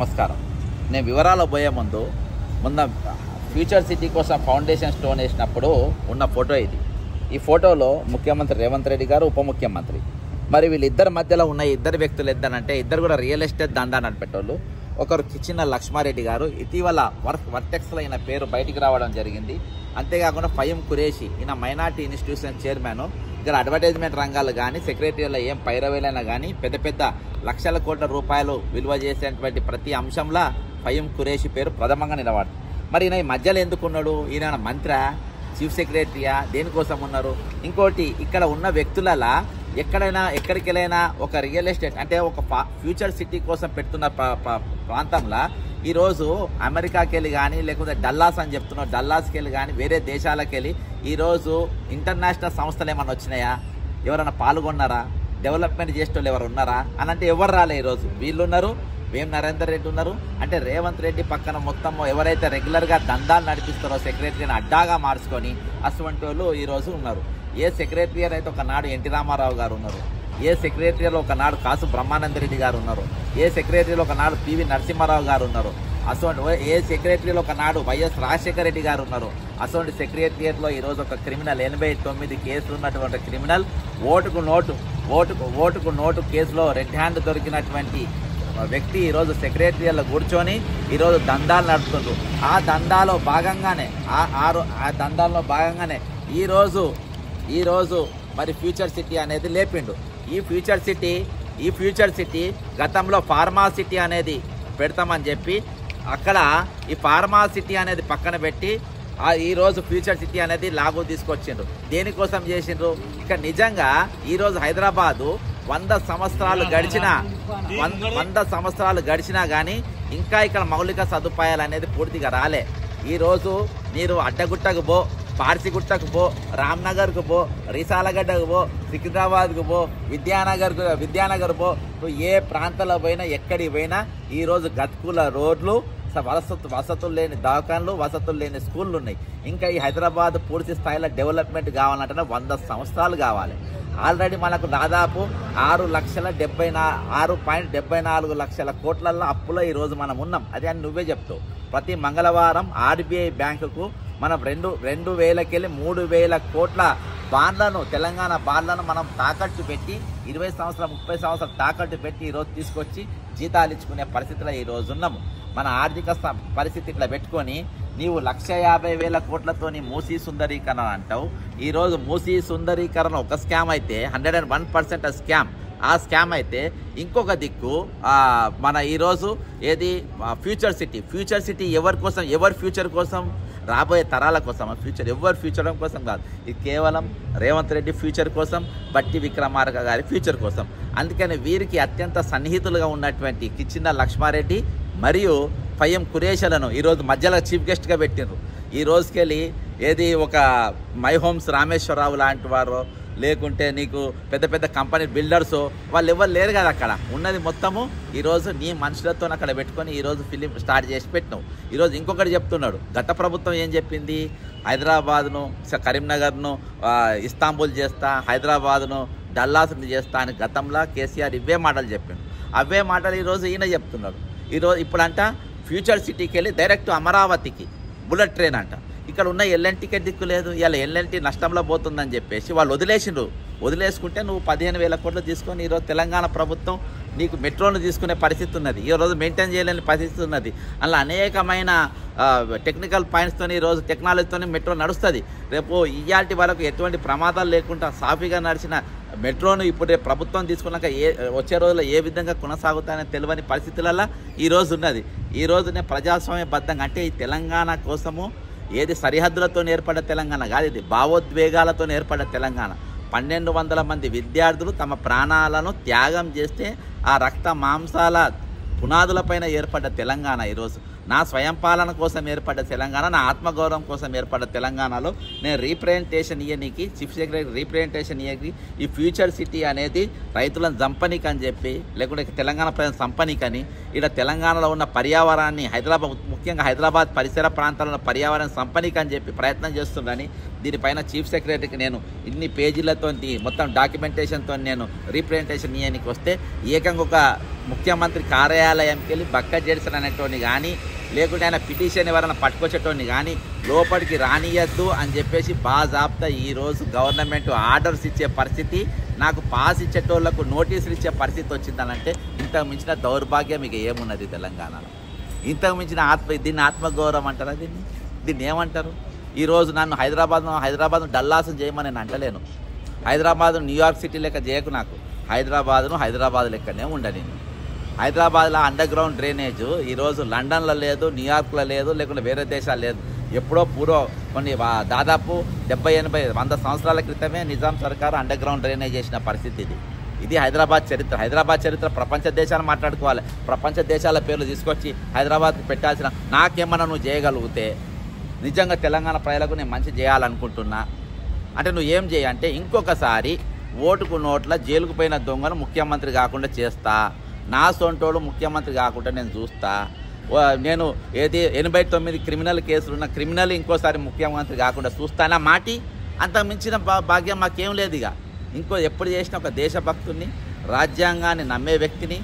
నమస్కారం. నేను వివరాలు పోయే ముందు మొన్న ఫ్యూచర్ సిటీ కోసం ఫౌండేషన్ స్టోన్ వేసినప్పుడు ఉన్న ఫోటో ఇది. ఈ ఫోటోలో ముఖ్యమంత్రి రేవంత్ రెడ్డి గారు, ఉప ముఖ్యమంత్రి, మరి వీళ్ళిద్దరి మధ్యలో ఉన్న ఇద్దరు వ్యక్తులు ఇద్దరంటే ఇద్దరు కూడా రియల్ ఎస్టేట్ దందా నడిపేటోళ్ళు. ఒకరు కిచ్చిన లక్ష్మారెడ్డి గారు, ఇటీవల వర్టెక్స్లో ఈయన పేరు బయటికి రావడం జరిగింది. అంతేకాకుండా ఫయీం ఖురేషి, ఈయన మైనార్టీ ఇన్స్టిట్యూషన్ చైర్మన్. ఇక్కడ అడ్వర్టైజ్మెంట్ రంగాలు కానీ సెక్రటరీలో ఏం పైరవేలైనా కానీ పెద్ద పెద్ద లక్షల కోట్ల రూపాయలు విలువ చేసేటువంటి ప్రతి అంశంలో ఫయీం ఖురేషి పేరు ప్రథమంగా నిలబడుతుంది. మరి ఈయన ఈ మధ్యలో ఎందుకున్నాడు? ఈయన మంత్రి, చీఫ్ సెక్రటరీయా, దేనికోసం ఉన్నారు? ఇంకోటి, ఇక్కడ ఉన్న వ్యక్తులలో ఎక్కడికి వెళ్ళైనా ఒక రియల్ ఎస్టేట్ అంటే ఒక ఫ్యూచర్ సిటీ కోసం పెడుతున్న ప్రాంతంలో ఈరోజు అమెరికాకి వెళ్ళి కానీ లేకపోతే డల్లాస్ అని చెప్తున్నావు, డల్లాస్కి వెళ్ళి కానీ వేరే దేశాలకు వెళ్ళి ఈరోజు ఇంటర్నేషనల్ సంస్థలు ఏమన్నా వచ్చినాయా? ఎవరైనా పాల్గొన్నారా? డెవలప్మెంట్ చేసేటోళ్ళు ఎవరు ఉన్నారా అని అంటే ఎవరు రాలే. ఈరోజు వీళ్ళు ఉన్నారు, వేం నరేందర్ రెడ్డి ఉన్నారు. అంటే రేవంత్ రెడ్డి పక్కన మొత్తం ఎవరైతే రెగ్యులర్గా దందాలు నడిపిస్తారో సెక్రటరీని అడ్డాగా మార్చుకొని అటువంటి వాళ్ళు ఈరోజు ఉన్నారు. ఏ సెక్రటరీ అయితే ఒకనాడు ఎన్టీ రామారావు గారు ఉన్నారు, ఏ సెక్రటరీలో ఒకనాడు కాసు బ్రహ్మానందరెడ్డి గారు ఉన్నారు, ఏ సెక్రటరీలో ఒకనాడు పివి నరసింహారావు గారు ఉన్నారు, అసలు ఏ సెక్రటరీలో ఒకనాడు వైఎస్ రాజశేఖర రెడ్డి గారు ఉన్నారు. అసలు సెక్రటరియట్లో ఈరోజు ఒక క్రిమినల్ 89 కేసులు ఉన్నటువంటి క్రిమినల్ ఓటుకు నోటు కేసులో రెడ్ హ్యాండ్ దొరికినటువంటి వ్యక్తి ఈరోజు సెక్రటరీలో కూర్చొని ఈరోజు దందాలు నడుపుతుండ్రు. ఆ దందాలో భాగంగానే ఈరోజు మరి ఫ్యూచర్ సిటీ అనేది లేపిండు. ఈ ఫ్యూచర్ సిటీ గతంలో ఫార్మా సిటీ అనేది పెడతామని చెప్పి అక్కడ ఈ ఫార్మా సిటీ అనేది పక్కన పెట్టి ఈరోజు ఫ్యూచర్ సిటీ అనేది లాగు తీసుకొచ్చిండ్రు. దేనికోసం చేసిండ్రు? ఇక నిజంగా ఈరోజు హైదరాబాదు 100 సంవత్సరాలు గడిచినా కానీ ఇంకా ఇక్కడ మౌలిక సదుపాయాలు అనేది పూర్తిగా రాలే. ఈరోజు మీరు అడ్డగుట్టకు పో, పార్సిగుట్టకు పో, రామ్నగర్కు పో, రిసాలగడ్డకు పో, సికింద్రాబాద్కు పో, విద్యానగర్ పో, నువ్వు ఏ ప్రాంతాల్లో పోయినా ఎక్కడికి పోయినా ఈరోజు గతుకుల రోడ్లు, వసతులు లేని దవాఖాన్లు, వసతులు లేని స్కూళ్ళు ఉన్నాయి. ఇంకా ఈ హైదరాబాద్ పూర్తి స్థాయిలో డెవలప్మెంట్ కావాలంటే 100 సంవత్సరాలు కావాలి. ఆల్రెడీ మనకు దాదాపు 6.74 లక్షల కోట్లలో అప్పులో ఈరోజు మనం ఉన్నాం. అదే అని నువ్వే చెప్తావు. ప్రతి మంగళవారం ఆర్బీఐ బ్యాంకుకు మనం 2,000 కెళ్ళి 3,000 కోట్ల బాండ్లను, తెలంగాణ బాండ్లను మనం తాకట్టు పెట్టి 20 సంవత్సరాలు 30 సంవత్సరాలు తాకట్టు పెట్టి ఈరోజు తీసుకొచ్చి జీతాలు ఇచ్చుకునే పరిస్థితిలో ఈరోజు ఉన్నాము. మన ఆర్థిక పరిస్థితి ఇట్లా పెట్టుకొని నీవు 1,50,000 కోట్లతోని మూసీ సుందరీకరణ అంటావు. ఈరోజు మూసీ సుందరీకరణ ఒక స్కామ్ అయితే 101% స్కామ్. ఆ స్కామ్ అయితే ఇంకొక దిక్కు మన ఈరోజు ఏది ఫ్యూచర్ సిటీ ఎవరి కోసం? ఎవరి ఫ్యూచర్ కోసం? రాబోయే తరాల కోసం. ఎవరి ఫ్యూచర్ కోసం కాదు, ఇది కేవలం రేవంత్ రెడ్డి ఫ్యూచర్ కోసం, బట్టి విక్రమార్క గారి ఫ్యూచర్ కోసం. అందుకని వీరికి అత్యంత సన్నిహితులుగా ఉన్నటువంటి కిచ్చిన లక్ష్మారెడ్డి మరియు ఫయీం ఖురేషిలను ఈరోజు మధ్యలో చీఫ్ గెస్ట్గా పెట్టిండ్రు. ఈ రోజుకెళ్ళి ఏది ఒక మై హోమ్స్ రామేశ్వరరావు లాంటి వారు, లేకుంటే నీకు పెద్ద పెద్ద కంపెనీ బిల్డర్స్ వాళ్ళు ఎవరు లేరు కదా. అక్కడ ఉన్నది మొత్తము ఈరోజు నీ మనుషులతో అక్కడ పెట్టుకొని ఈరోజు ఫిలిం స్టార్ట్ చేసి పెట్టినావు. ఈరోజు ఇంకొకటి చెప్తున్నాడు, గత ప్రభుత్వం ఏం చెప్పింది? హైదరాబాద్ను, కరీంనగర్ను ఇస్తాంబుల్ చేస్తా, హైదరాబాద్ను డల్లాస్ని చేస్తా అని గతంలో కేసీఆర్ ఇవే మాటలు చెప్పిండు. అవే మాటలు ఈరోజు ఈయన చెప్తున్నాడు. ఈరోజు ఇప్పుడంట ఫ్యూచర్ సిటీకి వెళ్ళి డైరెక్ట్ అమరావతికి బుల్లెట్ ట్రైన్ అంట. ఇక్కడ ఉన్న ఎల్ఎన్టీకే దిక్కు లేదు. ఇలా ఎల్ఎన్టీ నష్టంలో పోతుందని చెప్పేసి వాళ్ళు వదిలేసుకుంటే నువ్వు 15,000 కోట్లు తీసుకొని ఈరోజు తెలంగాణ ప్రభుత్వం నీకు మెట్రోను తీసుకునే పరిస్థితి ఉన్నది. ఈరోజు మెయింటైన్ చేయలేని పరిస్థితి ఉన్నది. అలా అనేకమైన టెక్నికల్ పాయింట్స్తో ఈరోజు టెక్నాలజీతో మెట్రో నడుస్తుంది. రేపు ఇయాల్టి వరకు ఎటువంటి ప్రమాదాలు లేకుండా సాఫీగా నడిచిన మెట్రోను ఇప్పుడు ప్రభుత్వం తీసుకున్నాక వచ్చే రోజుల్లో ఏ విధంగా కొనసాగుతాయని తెలియని పరిస్థితులలో ఈరోజు ఉన్నది. ఈరోజునే ప్రజాస్వామ్యబద్ధంగా అంటే ఈ తెలంగాణ కోసము ఏది సరిహద్దులతో ఏర్పడ్డ తెలంగాణ కాదు, ఇది భావోద్వేగాలతో ఏర్పడ్డ తెలంగాణ. 1,200 మంది విద్యార్థులు తమ ప్రాణాలను త్యాగం చేస్తే ఆ రక్త మాంసాల పునాదులపైన ఏర్పడ్డ తెలంగాణ ఈరోజు. నా స్వయం పాలన కోసం ఏర్పడ్డ తెలంగాణ, నా ఆత్మగౌరవం కోసం ఏర్పడ్డ తెలంగాణలో నేను రీప్రజెంటేషన్ ఇయ్యనీకి, చీఫ్ సెక్రటరీ రీప్రజెంటేషన్ ఇయ్యకి, ఈ ఫ్యూచర్ సిటీ అనేది రైతులను చంపనీకి అని చెప్పి, లేకుంటే తెలంగాణ ప్రజలను చంపనీకని, ఇక్కడ తెలంగాణలో ఉన్న పర్యావరణాన్ని ముఖ్యంగా హైదరాబాద్ పరిసర ప్రాంతాల్లో పర్యావరణం చంపనీకి అని చెప్పి ప్రయత్నం చేస్తుందని, దీనిపైన చీఫ్ సెక్రటరీకి నేను ఇన్ని పేజీలతో మొత్తం డాక్యుమెంటేషన్తో నేను రీప్రజెంటేషన్ ఇయ్యనికి వస్తే ఏకంగా ఒక ముఖ్యమంత్రి కార్యాలయంకి వెళ్ళి బక్క జెడ్సన్ అనేటోని కానీ, లేకుంటే ఆయన పిటిషన్ ఎవరైనా పట్టుకొచ్చేటోని కానీ లోపలికి రానియద్దు అని చెప్పేసి బాజాబ్తా ఈరోజు గవర్నమెంట్ ఆర్డర్స్ ఇచ్చే పరిస్థితి, నాకు పాస్ ఇచ్చేటోళ్లకు నోటీసులు ఇచ్చే పరిస్థితి వచ్చిందనంటే ఇంతకు మించిన దౌర్భాగ్యం మీకు ఏమున్నది తెలంగాణలో? ఇంతకు మించిన దీన్ని ఆత్మగౌరవం అంటారా? దీన్ని ఏమంటారు? ఈరోజు నన్ను హైదరాబాద్ను డల్లాసం చేయమని నేను అంటలేను. హైదరాబాద్ న్యూయార్క్ సిటీ లెక్క చేయకు, నాకు హైదరాబాద్ లెక్కనే ఉండని. హైదరాబాద్లో అండర్ గ్రౌండ్ డ్రైనేజ్ ఈరోజు లండన్లో లేదు, న్యూయార్క్లో లేదు, లేకుంటే వేరే దేశాలు లేదు. ఎప్పుడో కొన్ని దాదాపు 70, 80, 100 సంవత్సరాల క్రితమే నిజాం సర్కారు అండర్ గ్రౌండ్ డ్రైనేజ్ చేసిన పరిస్థితి ఇది హైదరాబాద్ చరిత్ర. హైదరాబాద్ చరిత్ర ప్రపంచ దేశాలు మాట్లాడుకోవాలి. ప్రపంచ దేశాల పేర్లు తీసుకొచ్చి హైదరాబాద్కి పెట్టాల్సిన, నాకేమన్నా నువ్వు చేయగలిగితే నిజంగా తెలంగాణ ప్రజలకు నేను మంచి చేయాలనుకుంటున్నా అంటే నువ్వు ఏం చేయంటే, ఇంకొకసారి ఓటుకు నోట్ల జైలుకు పోయిన దొంగను ముఖ్యమంత్రి కాకుండా చేస్తా, నా సొంటోడు ముఖ్యమంత్రి కాకుండా నేను చూస్తా, నేను 89 క్రిమినల్ కేసులున్న క్రిమినల్ ఇంకోసారి ముఖ్యమంత్రి కాకుండా చూస్తానా మాటి. అంతకు మించిన భాగ్యం మాకేం లేదు. ఇక ఎప్పుడు చేసిన ఒక దేశభక్తుని, రాజ్యాంగాన్ని నమ్మే వ్యక్తిని,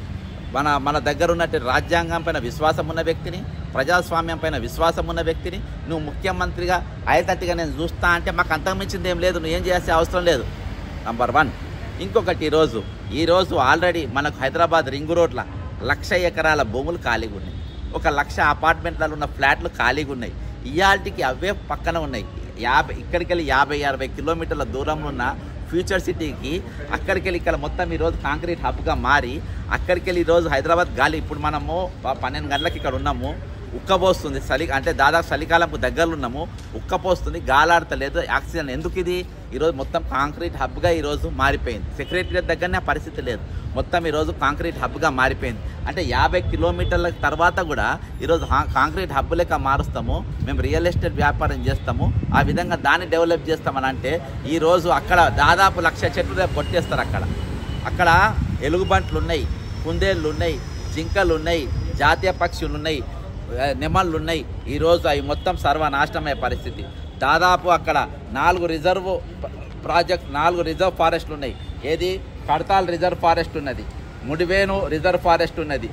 మన దగ్గర ఉన్నట్టు రాజ్యాంగం పైన విశ్వాసం ఉన్న వ్యక్తిని, ప్రజాస్వామ్యం పైన విశ్వాసం ఉన్న వ్యక్తిని నువ్వు ముఖ్యమంత్రిగా అయ్యేటట్టుగా నేను చూస్తా అంటే మాకు అంతకు మించింది ఏం లేదు, నువ్వేం చేసే అవసరం లేదు. నంబర్ 1. ఇంకొకటి, ఈరోజు ఆల్రెడీ మనకు హైదరాబాద్ రింగ్ రోడ్ల 1,00,000 ఎకరాల భూములు ఖాళీగా ఉన్నాయి, 1,00,000 అపార్ట్మెంట్లలో ఉన్న ఫ్లాట్లు ఖాళీగా ఉన్నాయి. ఇయాల్టికి అవే పక్కన ఉన్నాయి. ఇక్కడికి వెళ్ళి 50-60 కిలోమీటర్ల దూరంలో ఉన్న ఫ్యూచర్ సిటీకి అక్కడికి వెళ్ళి ఇక్కడ మొత్తం ఈరోజు కాంక్రీట్ హబ్గా మారి అక్కడికి వెళ్ళి ఈరోజు హైదరాబాద్ గాలి, ఇప్పుడు మనము 12 గంటలకు ఇక్కడ ఉన్నాము, ఉక్కపోస్తుంది. అంటే దాదాపు చలికాలంకు దగ్గరలో ఉన్నాము, ఉక్కపోస్తుంది, గాలాడతలేదు, ఆక్సిజన్. ఎందుకు ఇది? ఈరోజు మొత్తం కాంక్రీట్ హబ్గా ఈరోజు మారిపోయింది. సెక్రటరియట్ దగ్గరనే పరిస్థితి లేదు, మొత్తం ఈరోజు కాంక్రీట్ హబ్గా మారిపోయింది. అంటే 50 కిలోమీటర్ల తర్వాత కూడా ఈరోజు కాంక్రీట్ హబ్ లెక్క మారుస్తాము, మేము రియల్ ఎస్టేట్ వ్యాపారం చేస్తాము, ఆ విధంగా దాన్ని డెవలప్ చేస్తామని అంటే ఈరోజు అక్కడ దాదాపు 1,00,000 చెట్లు రేపు కొట్టేస్తారు. అక్కడ ఎలుగుబంట్లు ఉన్నాయి, కుందేళ్ళు ఉన్నాయి, జింకలు ఉన్నాయి, జాతీయ పక్షులు ఉన్నాయి, నెమళ్ళు ఉన్నాయి. ఈరోజు అవి మొత్తం సర్వనాశనమయ్యే పరిస్థితి. దాదాపు అక్కడ 4 రిజర్వ్ ఫారెస్ట్లు ఉన్నాయి. ఏది? కడతాల్ రిజర్వ్ ఫారెస్ట్ ఉన్నది, ముడివేను రిజర్వ్ ఫారెస్ట్ ఉన్నది,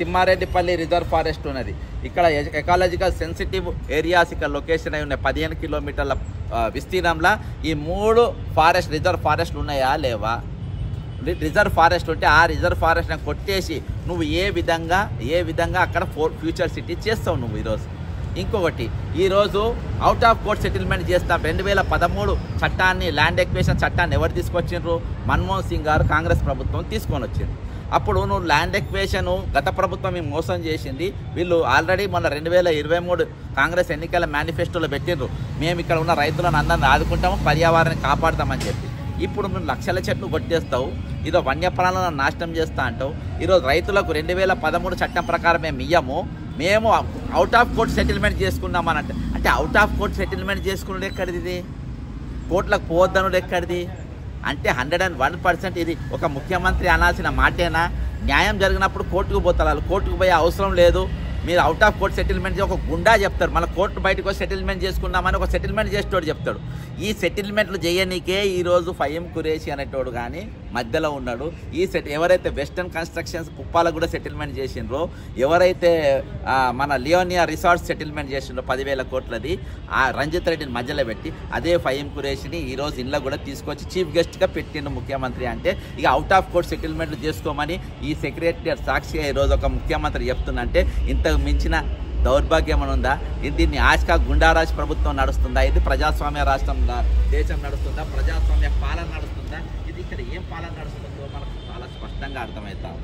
తిమ్మారెడ్డిపల్లి రిజర్వ్ ఫారెస్ట్ ఉన్నది. ఇక్కడ ఎకాలజికల్ సెన్సిటివ్ ఏరియాస్ ఇక్కడ లొకేషన్ అయి ఉన్నాయి. 15 కిలోమీటర్ల విస్తీర్ణంలో ఈ 3 రిజర్వ్ ఫారెస్ట్లు ఉన్నాయా లేవా? రిజర్వ్ ఫారెస్ట్ ఉంటే ఆ రిజర్వ్ ఫారెస్ట్ని కొట్టేసి నువ్వు ఏ విధంగా అక్కడ ఫ్యూచర్ సిటీ చేస్తావు నువ్వు ఈరోజు. ఇంకొకటి, ఈరోజు అవుట్ ఆఫ్ కోర్ట్ సెటిల్మెంట్ చేస్తాం. 2013 చట్టాన్ని, ల్యాండ్ ఎక్వేషన్ చట్టాన్ని ఎవరు తీసుకొచ్చిండ్రు? మన్మోహన్ సింగ్ గారు, కాంగ్రెస్ ప్రభుత్వం తీసుకొని వచ్చింది. అప్పుడు నువ్వు ల్యాండ్ ఎక్వేషన్ గత ప్రభుత్వం మేము మోసం చేసింది. వీళ్ళు ఆల్రెడీ మొన్న 2023 కాంగ్రెస్ ఎన్నికల మేనిఫెస్టోలో పెట్టిండ్రు, మేము ఇక్కడ ఉన్న రైతులను అందరిని ఆదుకుంటాము, పర్యావరణాన్ని కాపాడుతామని చెప్పి. ఇప్పుడు మేము 1,00,000 చెట్లు కొట్టేస్తావు, ఇదో వన్యప్రాణాలను నాశనం చేస్తా అంటావు. ఈరోజు రైతులకు 2013 చట్టం ప్రకారం మేము అవుట్ ఆఫ్ కోర్ట్ సెటిల్మెంట్ చేసుకున్నామని అంటే అవుట్ ఆఫ్ కోర్ట్ సెటిల్మెంట్ చేసుకున్నది ఎక్కడిది? కోర్టులకు పోవద్దనుడు ఎక్కడిది? అంటే 101% ఇది ఒక ముఖ్యమంత్రి అనాల్సిన మాటేనా? న్యాయం జరిగినప్పుడు కోర్టుకు పోతారు, కోర్టుకు పోయే అవసరం లేదు. మీరు అవుట్ ఆఫ్ కోర్ట్ సెటిల్మెంట్ ఒక గుండా చెప్తారు, మన కోర్టు బయటకు వచ్చి సెటిల్మెంట్ చేసుకుందామని ఒక సెటిల్మెంట్ చేసేటోడు చెప్తాడు. ఈ సెటిల్మెంట్లు చేయనీకే ఈరోజు ఫహీం ఖురేషి అనేటోడు కానీ మధ్యలో ఉన్నాడు. ఎవరైతే వెస్టర్న్ కన్స్ట్రక్షన్స్ కుప్పాలకు కూడా సెటిల్మెంట్ చేసిండ్రో, ఎవరైతే మన లియోనియా రిసార్ట్స్ సెటిల్మెంట్ చేసిండ్రో 10,000 కోట్లది, ఆ రంజిత్ రెడ్డిని మధ్యలో పెట్టి అదే ఫహీం ఖురేషిని ఈరోజు ఇంట్లో కూడా తీసుకొచ్చి చీఫ్ గెస్ట్గా పెట్టిండు ముఖ్యమంత్రి. అంటే ఇక అవుట్ ఆఫ్ కోర్ట్ సెటిల్మెంట్లు చేసుకోమని ఈ సెక్రటరియట్ సాక్షిగా ఈరోజు ఒక ముఖ్యమంత్రి చెప్తుందంటే ఇంతకు మించిన దౌర్భాగ్యం అని ఉందా? దీన్ని ఆశకా గుండారాజ్ ప్రభుత్వం నడుస్తుందా? ఇది ప్రజాస్వామ్య దేశం నడుస్తుందా? ప్రజాస్వామ్య పాలన నడుస్తుందా? ఇది ఇక్కడ ఏం పాలన నడుస్తుందో మనకు చాలా స్పష్టంగా అర్థమవుతాం.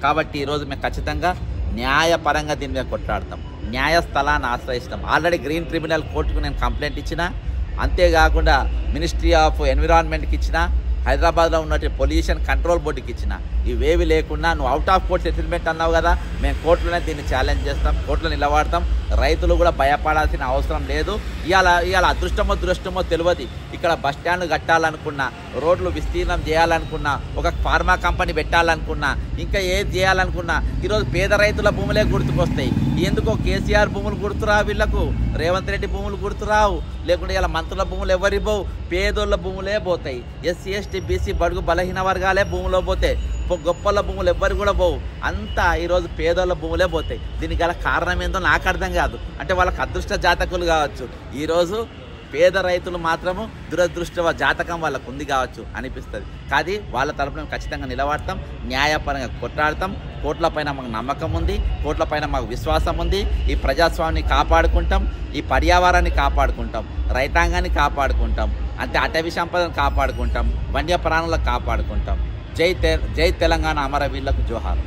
కాబట్టి ఈరోజు మేము ఖచ్చితంగా న్యాయపరంగా దీని మీద కొట్లాడతాం, న్యాయస్థలాన్ని ఆశ్రయిస్తాం. ఆల్రెడీ గ్రీన్ ట్రిబ్యునల్ కోర్టుకు నేను కంప్లైంట్ ఇచ్చిన, అంతేకాకుండా మినిస్ట్రీ ఆఫ్ ఎన్విరాన్మెంట్కి ఇచ్చిన, హైదరాబాద్లో ఉన్నట్టు పొల్యూషన్ కంట్రోల్ బోర్డుకి ఇచ్చిన. ఇవేవి లేకుండా నువ్వు అవుట్ ఆఫ్ కోర్ట్ సెటిల్మెంట్ అన్నావు కదా, మేము కోర్టులోనే దీన్ని ఛాలెంజ్ చేస్తాం, కోర్టులో నిలబడతాం. రైతులు కూడా భయపడాల్సిన అవసరం లేదు. ఇవాళ అదృష్టమో దురష్టమో తెలియదు. ఇక్కడ బస్ స్టాండ్ కట్టాలనుకున్నా, రోడ్లు విస్తీర్ణం చేయాలనుకున్నా, ఒక ఫార్మా కంపెనీ పెట్టాలనుకున్నా, ఇంకా ఏది చేయాలనుకున్నా ఈరోజు పేద రైతుల భూములే గుర్తుకొస్తాయి. ఎందుకో కేసీఆర్ భూములు గుర్తురా, వీళ్లకు రేవంత్ రెడ్డి భూములు గుర్తురావు, లేకుంటే ఇలా మంత్రుల భూములు ఎవరి పోవు, పేదోళ్ళ భూములే పోతాయి. ఎస్సీ ఎస్టీ బీసీ బడుగు బలహీన వర్గాలే భూములో పోతాయి. గొప్పల భూములు ఎవ్వరు కూడా పోవు, అంతా ఈరోజు పేదోళ్ళ భూములే పోతాయి. దీనికి గల కారణం ఏందో నాకు అర్థం కాదు. అంటే వాళ్ళకి అదృష్ట జాతకులు కావచ్చు, ఈరోజు పేద రైతులు మాత్రము దురదృష్ట జాతకం వాళ్ళకు ఉంది కావచ్చు అనిపిస్తుంది. కానీ వాళ్ళ తరపున ఖచ్చితంగా నిలబడతాం, న్యాయపరంగా కొట్లాడతాం. కోట్లపైన మాకు నమ్మకం ఉంది, కోట్లపైన మాకు విశ్వాసం ఉంది. ఈ ప్రజాస్వామ్యాన్ని కాపాడుకుంటాం, ఈ పర్యావరణాన్ని కాపాడుకుంటాం, రైతాంగాన్ని కాపాడుకుంటాం, అంటే అటవీ సంపదను కాపాడుకుంటాం, వన్య ప్రాణులను కాపాడుకుంటాం. జై తెలంగాణ, అమరవీరులకు జోహార్.